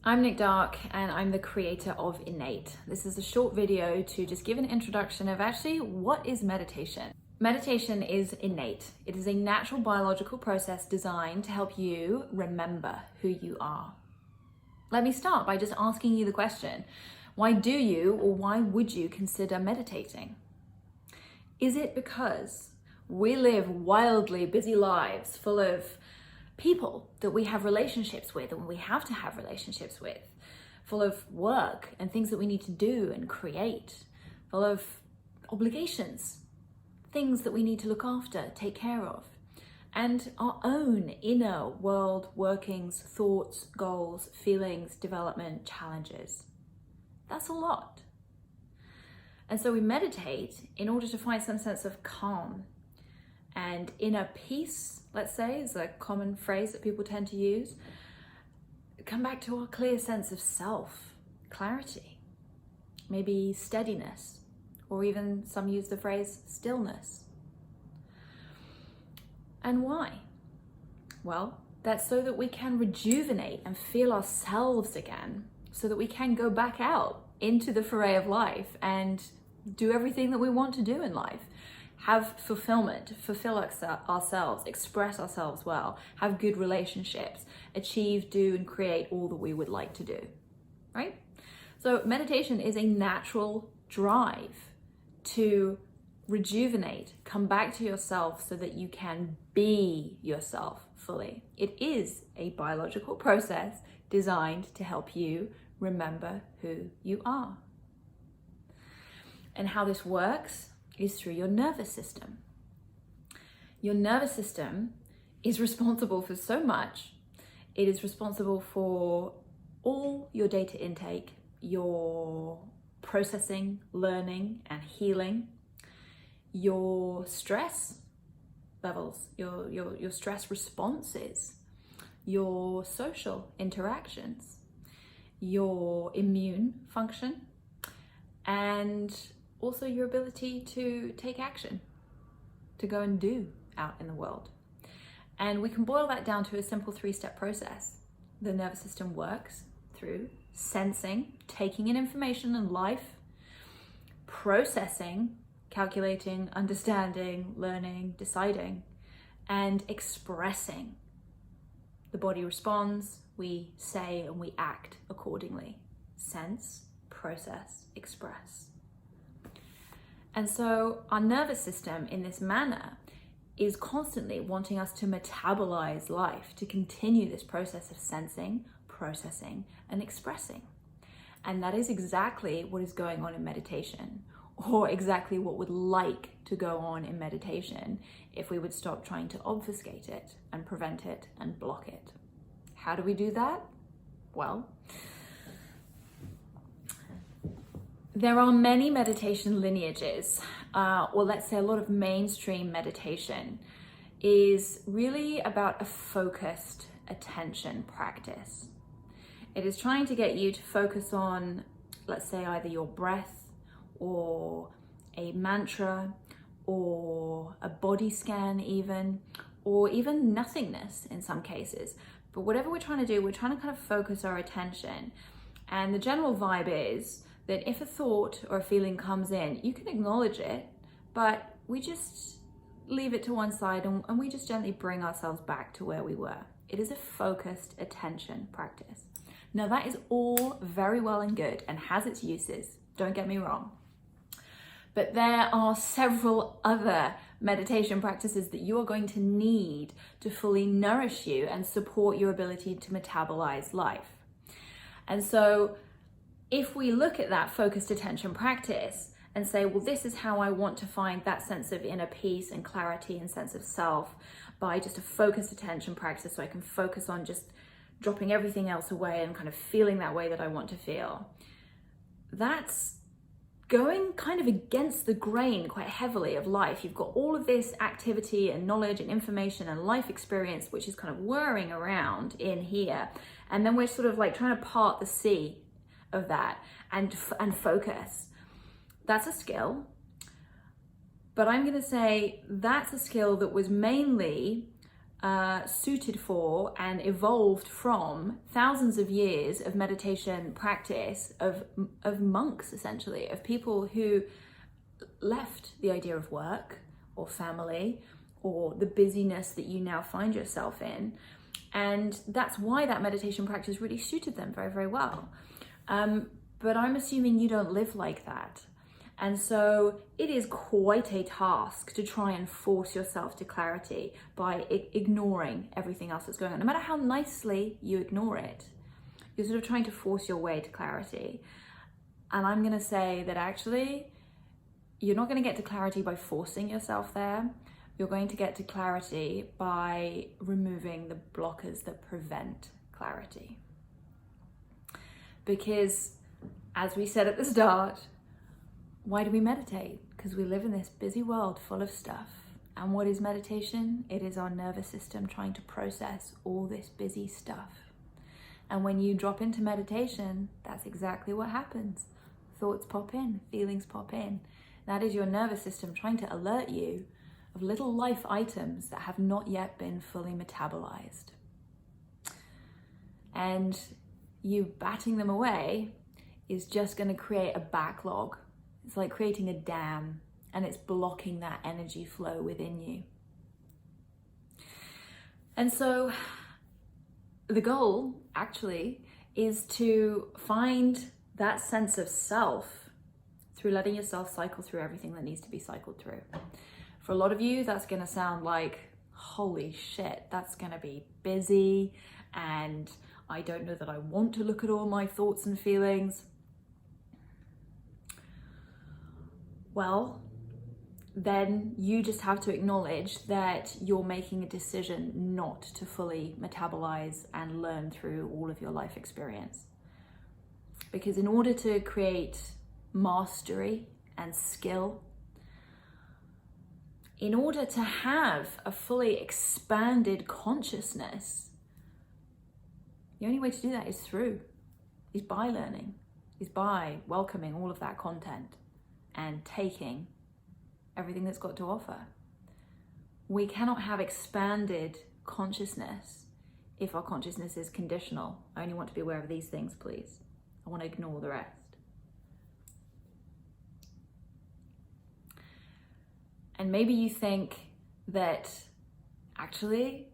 I'm Nick Dark and I'm the creator of INNATE. This is a short video to just give an introduction of actually what is meditation. Meditation is innate. It is a natural biological process designed to help you remember who you are. Let me start by just asking you the question, why do you or why would you consider meditating? Is it because we live wildly busy lives full of people that we have relationships with and we have to have relationships with, full of work and things that we need to do and create, full of obligations, things that we need to look after, take care of, and our own inner world workings, thoughts, goals, feelings, development, challenges? That's a lot. And so we meditate in order to find some sense of calm and inner peace, let's say, is a common phrase that people tend to use. Come back to our clear sense of self, clarity, maybe steadiness, or even some use the phrase stillness. And why? Well, that's so that we can rejuvenate and feel ourselves again, so that we can go back out into the foray of life and do everything that we want to do in life. Have fulfillment, fulfill ourselves, express ourselves well, have good relationships, achieve, do, and create all that we would like to do, right? So meditation is a natural drive to rejuvenate, come back to yourself so that you can be yourself fully. It is a biological process designed to help you remember who you are. And how this works is through your nervous system. Your nervous system is responsible for so much. It is responsible for all your data intake, your processing, learning, and healing, your stress levels, your stress responses, your social interactions, your immune function, and also your ability to take action, to go and do out in the world. And we can boil that down to a simple 3-step process. The nervous system works through sensing, taking in information and life, processing, calculating, understanding, learning, deciding, and expressing. The body responds, we say, and we act accordingly. Sense, process, express. And so our nervous system in this manner is constantly wanting us to metabolize life, to continue this process of sensing, processing, and expressing. And that is exactly what is going on in meditation, or exactly what would like to go on in meditation if we would stop trying to obfuscate it and prevent it and block it. How do we do that? Well, there are many meditation lineages, or let's say a lot of mainstream meditation is really about a focused attention practice. It is trying to get you to focus on, let's say, either your breath or a mantra or a body scan even, or even nothingness in some cases. But whatever we're trying to do, we're trying to kind of focus our attention. And the general vibe is that if a thought or a feeling comes in, you can acknowledge it, but we just leave it to one side and we just gently bring ourselves back to where we were. It is a focused attention practice. Now that is all very well and good and has its uses, don't get me wrong. But there are several other meditation practices that you are going to need to fully nourish you and support your ability to metabolize life. And so if we look at that focused attention practice and say, well, this is how I want to find that sense of inner peace and clarity and sense of self by just a focused attention practice, so I can focus on just dropping everything else away and kind of feeling that way that I want to feel. That's going kind of against the grain quite heavily of life. You've got all of this activity and knowledge and information and life experience, which is kind of whirring around in here. And then we're sort of like trying to part the sea of that and focus. That's a skill, but I'm going to say that's a skill that was mainly suited for and evolved from thousands of years of meditation practice of monks, essentially, of people who left the idea of work or family or the busyness that you now find yourself in. And that's why that meditation practice really suited them very, very well. But I'm assuming you don't live like that. And so it is quite a task to try and force yourself to clarity by ignoring everything else that's going on. No matter how nicely you ignore it, you're sort of trying to force your way to clarity. And I'm going to say that actually, you're not going to get to clarity by forcing yourself there. You're going to get to clarity by removing the blockers that prevent clarity. Because, as we said at the start, why do we meditate? Because we live in this busy world full of stuff. And what is meditation? It is our nervous system trying to process all this busy stuff. And when you drop into meditation, that's exactly what happens. Thoughts pop in, feelings pop in. That is your nervous system trying to alert you of little life items that have not yet been fully metabolized. And you batting them away is just going to create a backlog. It's like creating a dam, and it's blocking that energy flow within you. And so the goal actually is to find that sense of self through letting yourself cycle through everything that needs to be cycled through. For a lot of you, that's going to sound like, holy shit, that's going to be busy, and I don't know that I want to look at all my thoughts and feelings. Well, then you just have to acknowledge that you're making a decision not to fully metabolize and learn through all of your life experience. Because in order to create mastery and skill, in order to have a fully expanded consciousness, the only way to do that is by learning, is by welcoming all of that content and taking everything that's got to offer. We cannot have expanded consciousness if our consciousness is conditional. I only want to be aware of these things, please. I want to ignore the rest. And maybe you think that actually,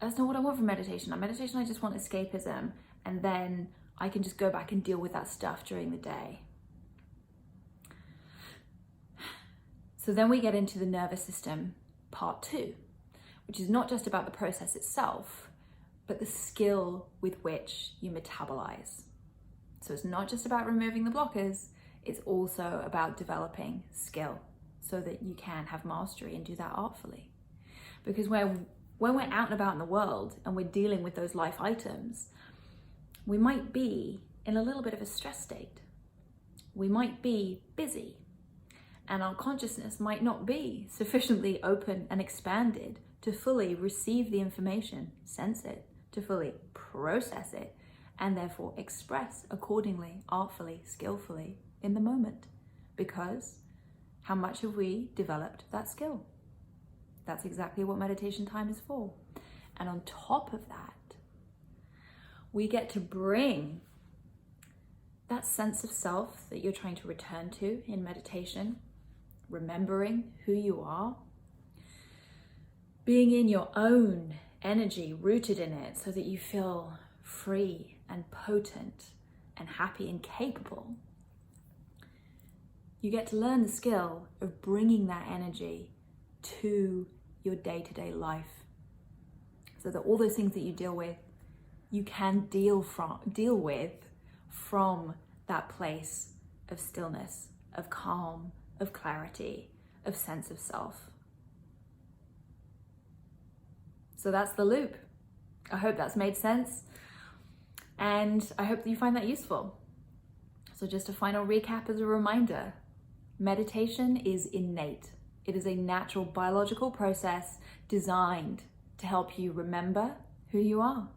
that's not what I want from meditation. On meditation, I just want escapism, and then I can just go back and deal with that stuff during the day. So then we get into the nervous system part 2, which is not just about the process itself, but the skill with which you metabolize. So it's not just about removing the blockers, it's also about developing skill so that you can have mastery and do that artfully. Because when we're out and about in the world and we're dealing with those life items, we might be in a little bit of a stress state. We might be busy, and our consciousness might not be sufficiently open and expanded to fully receive the information, sense it, to fully process it, and therefore express accordingly, artfully, skillfully in the moment. Because how much have we developed that skill? That's exactly what meditation time is for. And on top of that, we get to bring that sense of self that you're trying to return to in meditation, remembering who you are, being in your own energy, rooted in it, so that you feel free and potent and happy and capable. You get to learn the skill of bringing that energy to your day-to-day life, so that all those things that you deal with, you can deal with from that place of stillness, of calm, of clarity, of sense of self. So that's the loop. I hope that's made sense, and I hope that you find that useful. So just a final recap as a reminder, meditation is innate. It is a natural biological process designed to help you remember who you are,